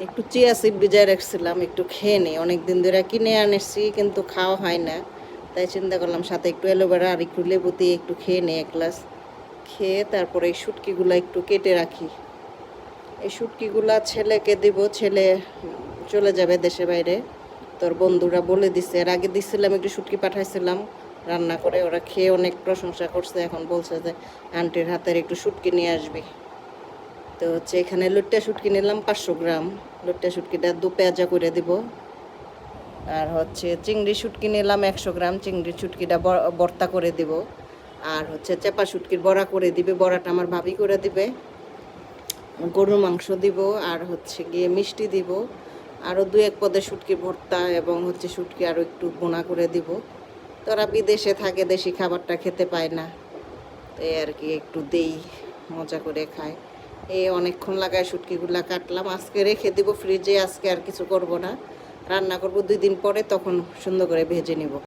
একটু chia seed ভিজায় রাখছিলাম, একটু খেয়ে নেই। অনেক দিন ধরে কিনে আনেছি কিন্তু খাওয়া হয় না, তাই চিন্তা করলাম সাথে একটু অ্যালোভেরা আর একটু লেবু দিয়ে একটু খেয়ে নেই এক গ্লাস। খেয়ে তারপরে এই শুটকিগুলো একটু কেটে রাখি। এই শুটকিগুলা ছেলেকে দিব, ছেলে চলে যাবে দেশে বাইরে। তোর বন্ধুরা বলে দিছে, এর আগে দিছিলাম একটু শুটকি পাঠাইছিলাম রান্না করে, ওরা খেয়ে অনেক প্রশংসা করছে। এখন বলছে যে আন্টির হাতের একটু শুটকি নিয়ে আসবি। তো হচ্ছে এখানে লুট্টা শুটকি নিলাম 500 গ্রাম। লুট্টা শুটকিটা দু পেঁয়াজা করে দিব। আর হচ্ছে চিংড়ি শুটকি নিলাম 100 গ্রাম, চিংড়ি শুটকিটা ভর্তা করে দিব। আর হচ্ছে চেপা শুটকির বড়া করে দিবে, বড়াটা আমার ভাবি করে দিবে। গরুর মাংস দিব, আর হচ্ছে গিয়ে মিষ্টি দিব। আরও 2-1 পদের শুটকি ভর্তা এবং হচ্ছে শুটকি আরও একটু বোনা করে দিব। তোরা বিদেশে থাকে, দেশি খাবারটা খেতে পায় না, তো এই আর কি একটু দেই, মজা করে খায়। এই অনেকক্ষণ লাগায় শুটকিগুলা কাটলাম, আজকে রেখে দিব ফ্রিজে। আজকে আর কিছু করব না, রান্না করব 2 দিন পরে, তখন সুন্দর করে ভেজে নিব।